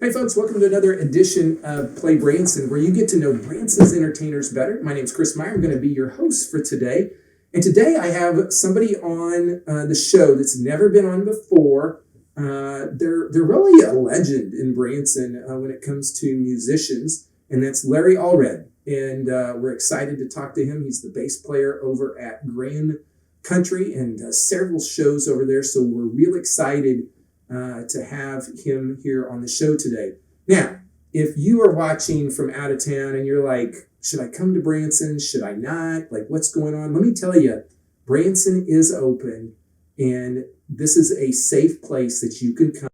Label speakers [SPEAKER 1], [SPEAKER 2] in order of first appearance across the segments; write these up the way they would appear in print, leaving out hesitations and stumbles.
[SPEAKER 1] Hi, folks. Welcome to another edition of PlayBranson, where you get to know Branson's entertainers better. My name's Chris Myer. I'm going to be your host for today. And today I have somebody on the show that's never been on before. They're really a legend in Branson when it comes to musicians, and that's Larry Allred. And we're excited to talk to him. He's the bass player over at Grand Country and several shows over there. So we're real excited to have him here on the show today. Now, if you are watching from out of town and you're like, should I come to Branson? Should I not? Like, what's going on? Let me tell you, Branson is open, and this is a safe place that you can come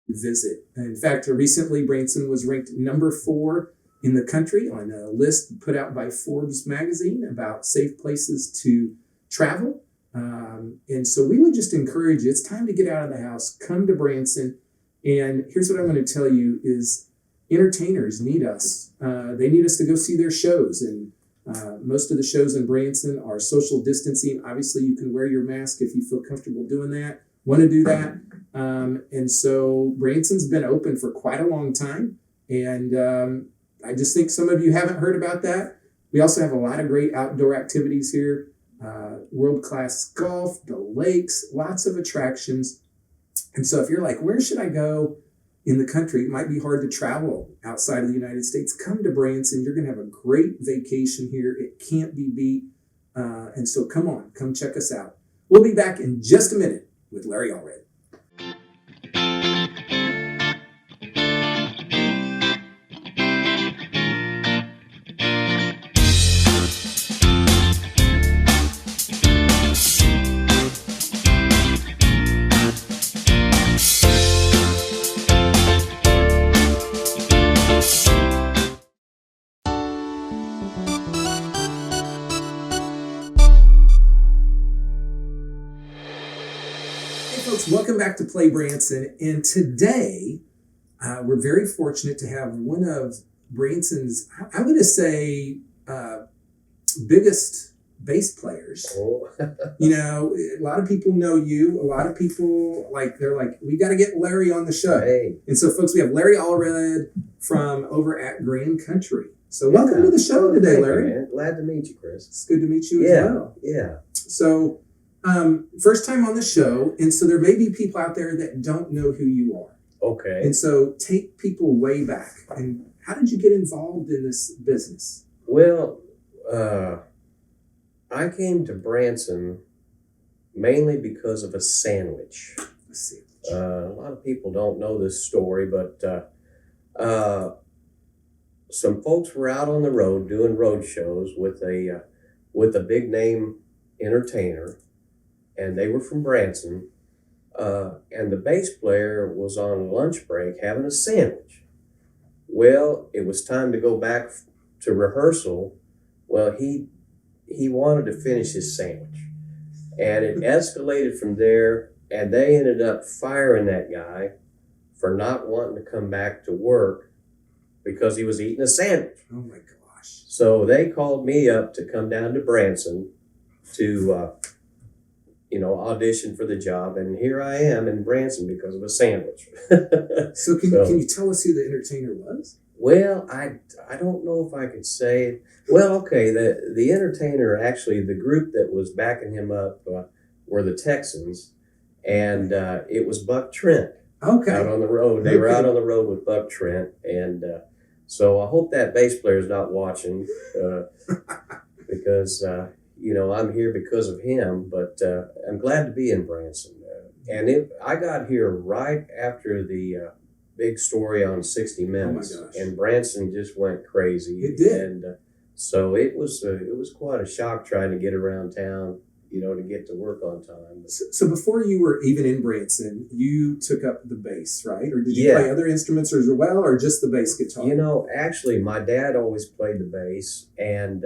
[SPEAKER 1] visit. In fact, recently, Branson was ranked number 4 in the country on a list put out by Forbes magazine about safe places to travel. And so we would just encourage you, it's time to get out of the house, come to Branson. And here's what I'm going to tell you is entertainers need us. They need us to go see their shows. And most of the shows in Branson are social distancing. Obviously, you can wear your mask if you feel comfortable doing that, want to do that. And so Branson's been open for quite a long time. And I just think some of you haven't heard about that. We also have a lot of great outdoor activities here. World-class golf, the lakes, lots of attractions. And so if you're like, where should I go in the country? It might be hard to travel outside of the United States. Come to Branson. You're going to have a great vacation here. It can't be beat. And so come check us out. We'll be back in just a minute with Larry Allred. Welcome back to PlayBranson, and today we're very fortunate to have one of Branson's, I'm going to say, biggest bass players.
[SPEAKER 2] Oh.
[SPEAKER 1] You know, a lot of people know you. A lot of people, they're like, we got to get Larry on the show.
[SPEAKER 2] Hey.
[SPEAKER 1] And so, folks, we have Larry Allred from over at Grand Country. So welcome to the show today, Larry.
[SPEAKER 2] Man. Glad to meet you, Chris.
[SPEAKER 1] It's good to meet you as well.
[SPEAKER 2] Yeah.
[SPEAKER 1] So, first time on the show, and so there may be people out there that don't know who you are.
[SPEAKER 2] Okay.
[SPEAKER 1] And so take people way back. And how did you get involved in this business?
[SPEAKER 2] Well, I came to Branson mainly because of a sandwich. A lot of people don't know this story, but some folks were out on the road doing road shows with a big name entertainer. And they were from Branson, and the bass player was on lunch break having a sandwich. Well, it was time to go back to rehearsal. Well, he wanted to finish his sandwich, and it escalated from there, and they ended up firing that guy for not wanting to come back to work because he was eating a sandwich.
[SPEAKER 1] Oh my gosh.
[SPEAKER 2] So they called me up to come down to Branson to audition for the job, and here I am in Branson because of a sandwich.
[SPEAKER 1] So can you tell us who the entertainer was?
[SPEAKER 2] Well, I don't know if I could say. Well, okay, the entertainer, actually, the group that was backing him up were the Texans, and it was Buck Trent.
[SPEAKER 1] Okay.
[SPEAKER 2] Out on the road. They were out on the road with Buck Trent, and so I hope that bass player's not watching because I'm here because of him, but I'm glad to be in Branson. I got here right after the big story on 60 Minutes, and Branson just went crazy.
[SPEAKER 1] It did.
[SPEAKER 2] And so it was quite a shock trying to get around town, to get to work on time.
[SPEAKER 1] So before you were even in Branson, you took up the bass, right? Or did you play other instruments as well, or just the bass guitar?
[SPEAKER 2] Actually, my dad always played the bass, and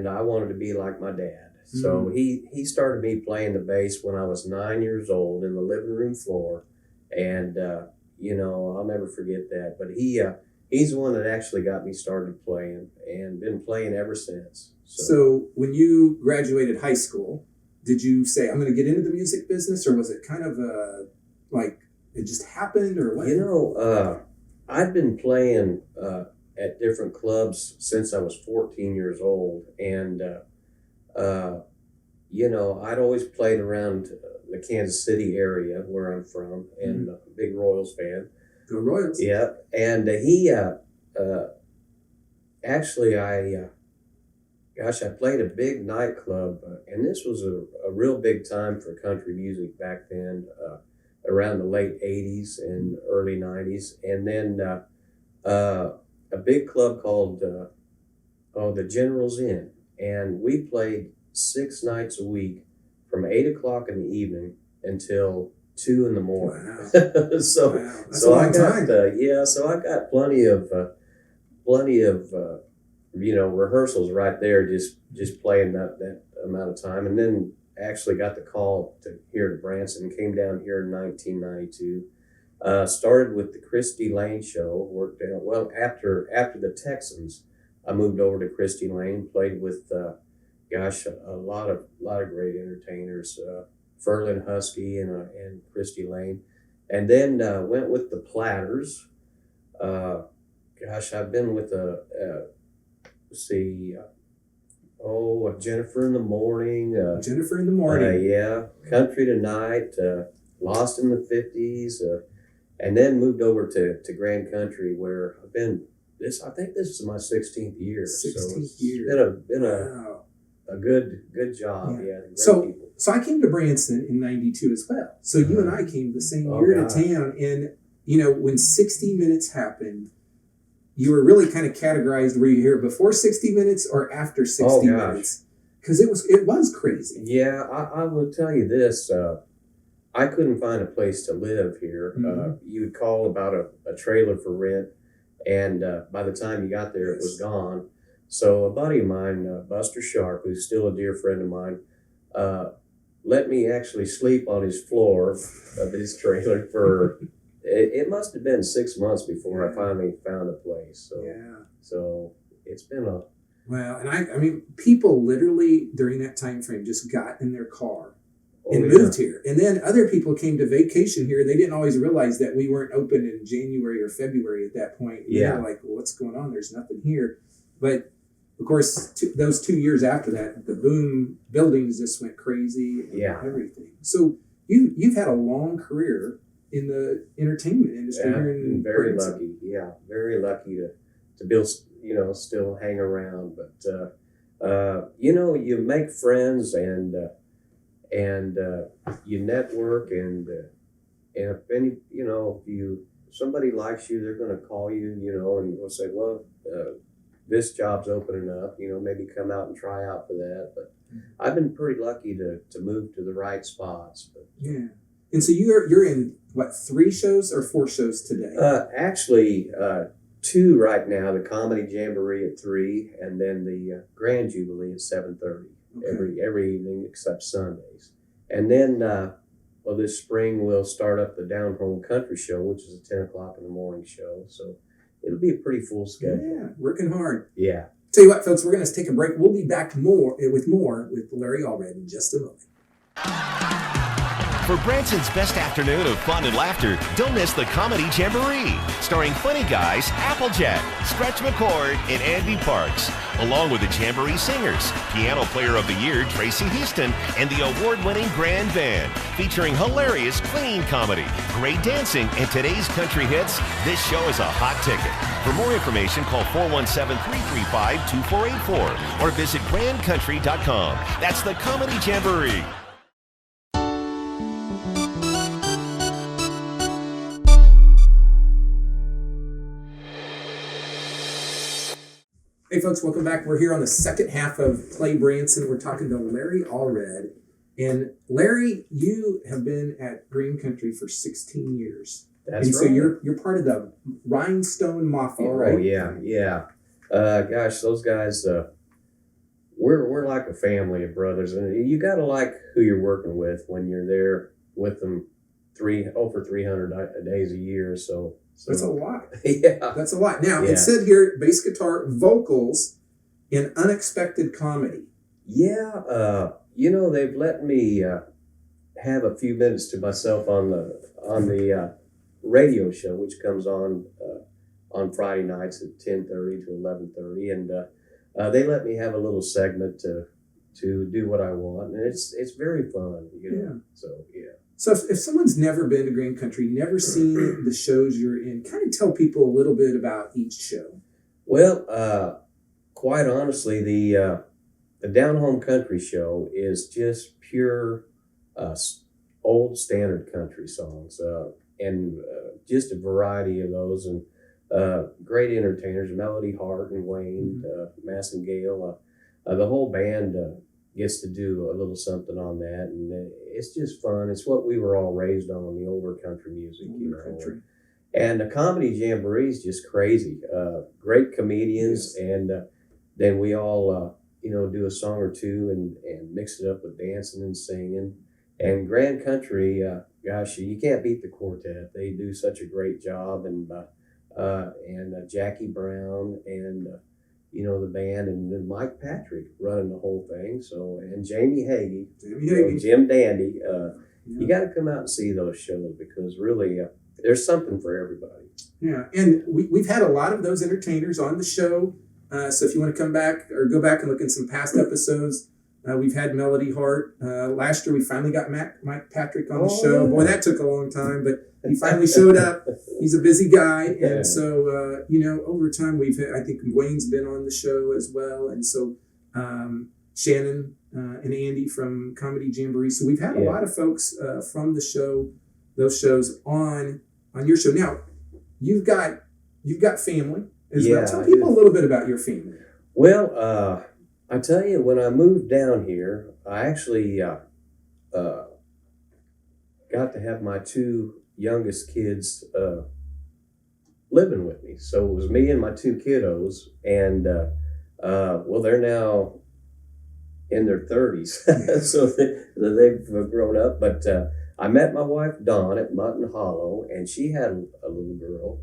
[SPEAKER 2] I wanted to be like my dad. So he started me playing the bass when I was 9 years old in the living room floor. And, I'll never forget that. But he's the one that actually got me started playing and been playing ever since.
[SPEAKER 1] So when you graduated high school, did you say, I'm going to get into the music business? Or was it kind of like it just happened or what?
[SPEAKER 2] I've been playing at different clubs since I was 14 years old, and I'd always played around the Kansas City area where I'm from, and a big Royals fan.
[SPEAKER 1] Go Royals.
[SPEAKER 2] Yeah, and he actually I played a big nightclub, and this was a real big time for country music back then, around the late 80s and early 90s. And then a big club called the General's Inn. And we played 6 nights a week from 8 o'clock in the evening until 2 in the morning.
[SPEAKER 1] Wow.
[SPEAKER 2] That's
[SPEAKER 1] a long time.
[SPEAKER 2] So I got plenty of rehearsals right there, just playing that amount of time. And then actually got the call here to Branson, came down here in 1992. Started with the Christy Lane show, worked out, well, after the Texans, I moved over to Christy Lane, played with, a lot of great entertainers, Ferlin Husky and Christy Lane. And then went with the Platters. I've been with Jennifer in the Morning.
[SPEAKER 1] Jennifer in the Morning.
[SPEAKER 2] Country Tonight, Lost in the 50s, and then moved over to Grand Country, where I've been. I think this is my 16th year.
[SPEAKER 1] 16th
[SPEAKER 2] year. It's been
[SPEAKER 1] wow.
[SPEAKER 2] a good job. Yeah. Great people.
[SPEAKER 1] So I came to Branson in 92 as well. So you and I came the same year to town, and when 60 Minutes happened, you were really kind of categorized. Were you here before 60 Minutes or after 60 Minutes? Because it was crazy.
[SPEAKER 2] Yeah, I will tell you this. I couldn't find a place to live here. You would call about a trailer for rent, and by the time you got there, it was gone. So a buddy of mine, Buster Sharp, who's still a dear friend of mine, let me actually sleep on his floor of his trailer for... It must have been 6 months before I finally found a place. So it's been a...
[SPEAKER 1] Well, and I mean, people literally during that time frame just got in their car and moved here. And then other people came to vacation here. They didn't always realize that we weren't open in January or February at that point. They were like, well, what's going on? There's nothing here. But of course, those 2 years after that, the boom buildings just went crazy and everything. So you've had a long career in the entertainment industry here in
[SPEAKER 2] very
[SPEAKER 1] Branson.
[SPEAKER 2] lucky. Yeah, very lucky to build, still hang around. But you make friends and you network, and if somebody likes you, they're going to call you, and you'll say, well, this job's opening up, maybe come out and try out for that. But I've been pretty lucky to move to the right spots. But
[SPEAKER 1] and so you're in what, 3 shows or 4 shows today?
[SPEAKER 2] Actually, 2 right now. The Comedy Jamboree at 3, and then the Grand Jubilee at 7:30 every evening except Sundays. And then, this spring we'll start up the Down Home Country Show, which is a 10 o'clock in the morning show. So it'll be a pretty full schedule.
[SPEAKER 1] Yeah, working hard.
[SPEAKER 2] Yeah.
[SPEAKER 1] Tell you what, folks, we're going to take a break. We'll be back with Larry Allred in just a moment.
[SPEAKER 3] For Branson's best afternoon of fun and laughter, don't miss the Comedy Jamboree, starring funny guys Applejack, Stretch McCord, and Andy Parks, along with the Jamboree singers, Piano Player of the Year Tracy Houston, and the award-winning Grand Band, featuring hilarious clean comedy, great dancing, and today's country hits. This show is a hot ticket. For more information, call 417-335-2484 or visit grandcountry.com. That's the Comedy Jamboree.
[SPEAKER 1] Hey folks, welcome back. We're here on the second half of Play Branson. We're talking to Larry Allred. And Larry, you have been at Green Country for 16 years.
[SPEAKER 2] That's
[SPEAKER 1] right.
[SPEAKER 2] So
[SPEAKER 1] you're part of the Rhinestone Mafia, right?
[SPEAKER 2] Oh yeah. Those guys, we're like a family of brothers, and you gotta like who you're working with when you're there with them over 300 days a year. So
[SPEAKER 1] that's a lot.
[SPEAKER 2] Yeah.
[SPEAKER 1] That's a lot. Now, it said here, bass guitar, vocals, and unexpected comedy.
[SPEAKER 2] Yeah. They've let me have a few minutes to myself on the radio show, which comes on on Friday nights at 10:30 to 11:30, and they let me have a little segment to do what I want, and it's very fun, you know.
[SPEAKER 1] Yeah.
[SPEAKER 2] So yeah.
[SPEAKER 1] So if someone's never been to Grand Country, never seen the shows you're in, kind of tell people a little bit about each show.
[SPEAKER 2] Well, quite honestly, the Down Home Country Show is just pure old standard country songs, and just a variety of those, and great entertainers, Melody Hart and Wayne, Massengale. The whole band gets to do a little something on that, and it's just fun. It's what we were all raised on, the older country music, you know.
[SPEAKER 1] Country.
[SPEAKER 2] And the comedy jamboree is just crazy. Great comedians,
[SPEAKER 1] Yes.
[SPEAKER 2] and then we all, do a song or two and mix it up with dancing and singing. And Grand Country, gosh, you can't beat the quartet. They do such a great job, and Jackie Brown and the band, and then Mike Patrick running the whole thing. So, and Jamie Hagee, Jim Dandy. You got to come out and see those shows, because really, there's something for everybody.
[SPEAKER 1] Yeah, and we've had a lot of those entertainers on the show. So if you want to come back or go back and look at some past episodes, we've had Melody Hart. Last year we finally got Mike Patrick on the show.
[SPEAKER 2] Yeah.
[SPEAKER 1] Boy, that took a long time, but he finally showed up. He's a busy guy,
[SPEAKER 2] Yeah.
[SPEAKER 1] and so over time we've had, I think Wayne's been on the show as well, and so Shannon and Andy from Comedy Jamboree. So we've had a lot of folks from the show, those shows on your show. Now you've got family as well. Tell people a little bit about your family.
[SPEAKER 2] Well, I tell you, when I moved down here, I actually got to have my two youngest kids living with me. So it was me and my two kiddos, and they're now in their 30s, so they've grown up. But I met my wife Dawn at Mutton Hollow, and she had a little girl,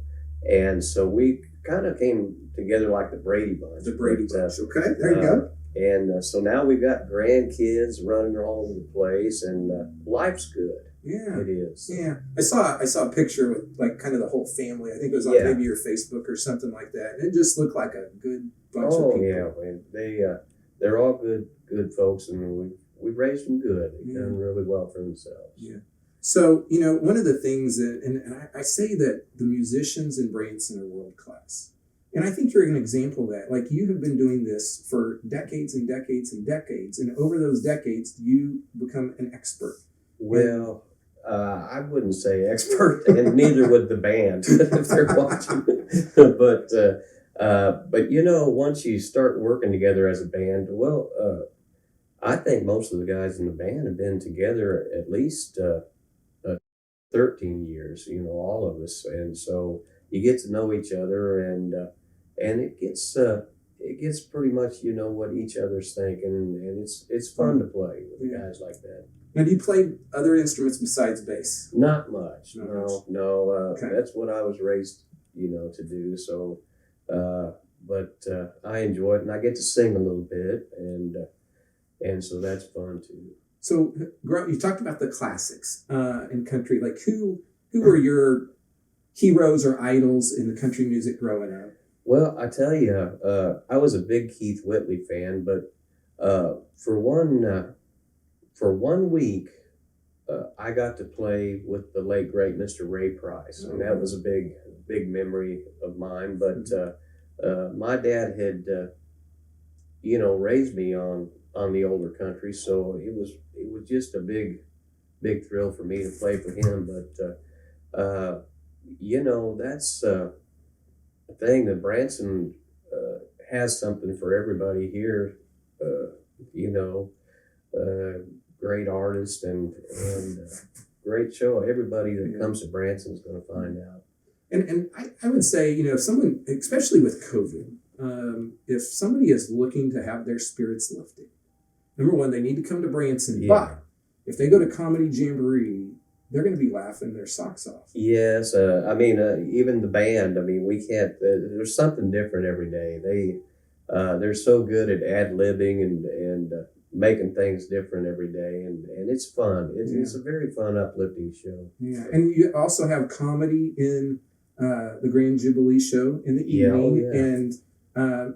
[SPEAKER 2] and so we kind of came together like the Brady Bunch.
[SPEAKER 1] The Brady Bunch. Okay, there you go.
[SPEAKER 2] And so now we've got grandkids running all over the place, and life's good.
[SPEAKER 1] Yeah,
[SPEAKER 2] it is.
[SPEAKER 1] Yeah, I saw a picture with like kind of the whole family. I think it was on maybe your Facebook or something like that. And it just looked like a good bunch of people.
[SPEAKER 2] Yeah, man. They're all good folks, and we raised them good. They've done really well for themselves.
[SPEAKER 1] Yeah. So one of the things that, and I say that the musicians in Branson are world class. And I think you're an example of that. Like, you have been doing this for decades and decades and decades. And over those decades, you become an expert.
[SPEAKER 2] Well, I wouldn't say expert, and neither would the band if they're watching. But once you start working together as a band, I think most of the guys in the band have been together at least 13 years. All of us, and so you get to know each other, and it gets pretty much what each other's thinking, and it's fun to play with guys like that.
[SPEAKER 1] Now, do you play other instruments besides bass?
[SPEAKER 2] Not much. No.
[SPEAKER 1] Okay.
[SPEAKER 2] That's what I was raised, to do. So, but I enjoy it, and I get to sing a little bit, and so that's fun too.
[SPEAKER 1] So, you talked about the classics in country. Like, who were your heroes or idols in the country music growing up?
[SPEAKER 2] Well, I tell you, I was a big Keith Whitley fan, but for one week, I got to play with the late great Mr. Ray Price, and that was a big memory of mine. But my dad had, raised me on the older country, so it was just a big thrill for me to play for him. But that's the thing, that Branson has something for everybody here. Great artist and great show. Everybody that comes to Branson is going to find out.
[SPEAKER 1] And I would say, if someone, especially with COVID, if somebody is looking to have their spirits lifted, number one, they need to come to Branson. Yeah. But if they go to Comedy Jamboree, they're going to be laughing their socks off.
[SPEAKER 2] Yes. Even the band, we can't, there's something different every day. They're so good at ad-libbing and making things different every day, and it's fun. It's a very fun, uplifting show.
[SPEAKER 1] Yeah, and you also have comedy in the Grand Jubilee show in the evening,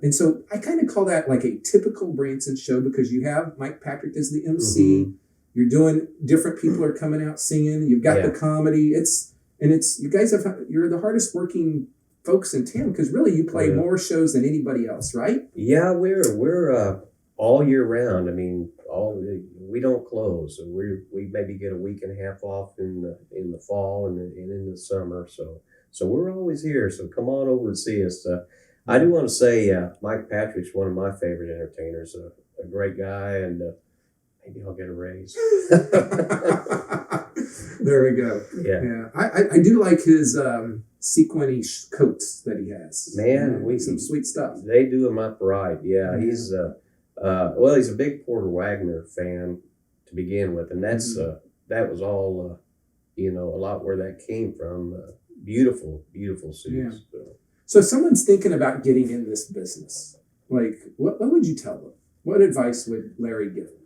[SPEAKER 1] and so I kind of call that like a typical Branson show because you have Mike Patrick as the MC. Mm-hmm. You're doing different people are coming out singing. You've got the comedy. You're the hardest working folks in town because really you play more shows than anybody else, right?
[SPEAKER 2] Yeah, we're all year round. I mean, we don't close. So we maybe get a week and a half off in the fall and in the summer. So we're always here. So come on over and see us. I do want to say Mike Patrick's one of my favorite entertainers. A great guy, and maybe I'll get a raise.
[SPEAKER 1] There we go. Yeah. I do like his sequiny coats that he has.
[SPEAKER 2] Man,
[SPEAKER 1] some sweet stuff.
[SPEAKER 2] They do him up right. Yeah, he's he's a big Porter Wagner fan to begin with, and that's that was all a lot where that came from. Beautiful suits.
[SPEAKER 1] Yeah. So if someone's thinking about getting in this business, like what would you tell them? What advice would Larry give them?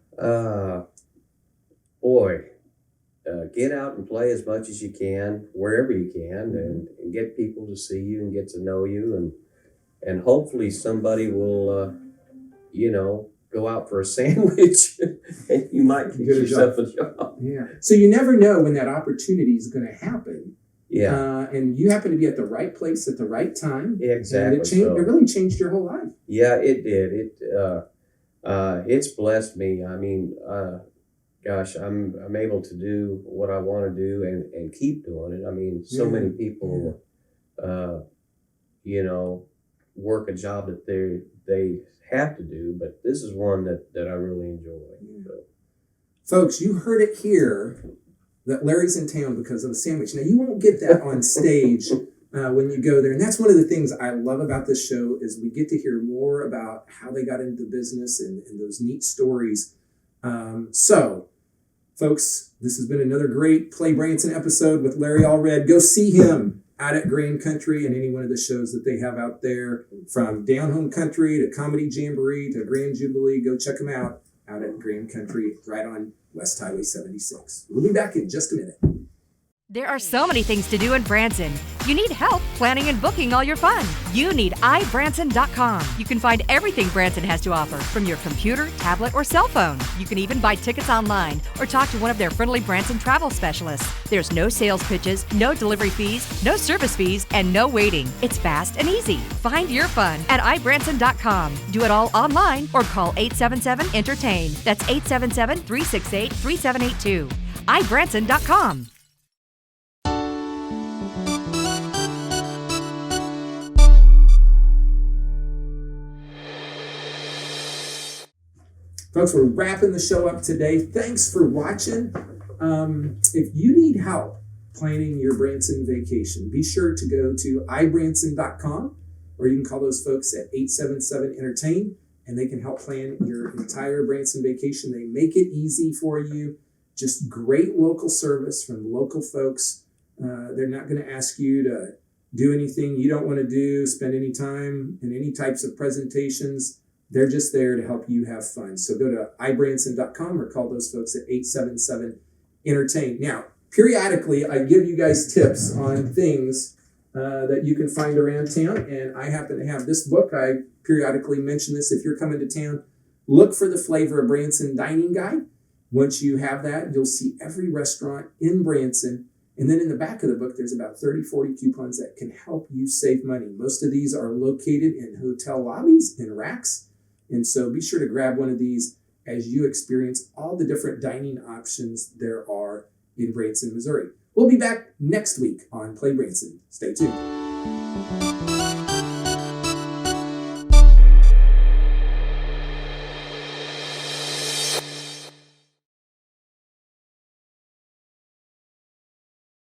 [SPEAKER 2] Get out and play as much as you can, wherever you can, and get people to see you and get to know you, and hopefully somebody will, go out for a sandwich, and you might get yourself a job.
[SPEAKER 1] Yeah. So you never know when that opportunity is going to happen.
[SPEAKER 2] Yeah.
[SPEAKER 1] And you happen to be at the right place at the right time.
[SPEAKER 2] Yeah, exactly.
[SPEAKER 1] And it really changed your whole life.
[SPEAKER 2] Yeah, it did. It's blessed me. I mean, gosh, I'm able to do what I want to do and keep doing it. I mean, so many people, work a job that they have to do, but this is one that I really enjoy.
[SPEAKER 1] Yeah. So. Folks, you heard it here that Larry's in town because of a sandwich. Now, you won't get that on stage when you go there. And that's one of the things I love about this show is we get to hear more about how they got into the business and those neat stories. So, folks, this has been another great PlayBranson episode with Larry Allred. Go see him out at Grand Country and any one of the shows that they have out there, from Down Home Country to Comedy Jamboree to Grand Jubilee. Go check them out at Grand Country right on West Highway 76. We'll be back in just a minute.
[SPEAKER 4] There are so many things to do in Branson. You need help planning and booking all your fun. You need iBranson.com. You can find everything Branson has to offer from your computer, tablet, or cell phone. You can even buy tickets online or talk to one of their friendly Branson travel specialists. There's no sales pitches, no delivery fees, no service fees, and no waiting. It's fast and easy. Find your fun at iBranson.com. Do it all online or call 877-ENTERTAIN. That's 877-368-3782. iBranson.com.
[SPEAKER 1] Folks, we're wrapping the show up today. Thanks for watching. If you need help planning your Branson vacation, be sure to go to iBranson.com, or you can call those folks at 877-ENTERTAIN, and they can help plan your entire Branson vacation. They make it easy for you. Just great local service from local folks. They're not going to ask you to do anything you don't want to do, spend any time in any types of presentations. They're just there to help you have fun. So go to iBranson.com or call those folks at 877-ENTERTAIN. Now, periodically, I give you guys tips on things that you can find around town. And I happen to have this book. I periodically mention this. If you're coming to town, look for the Flavor of Branson Dining Guide. Once you have that, you'll see every restaurant in Branson. And then in the back of the book, there's about 30, 40 coupons that can help you save money. Most of these are located in hotel lobbies and racks. And so be sure to grab one of these as you experience all the different dining options there are in Branson, Missouri. We'll be back next week on PlayBranson. Stay tuned.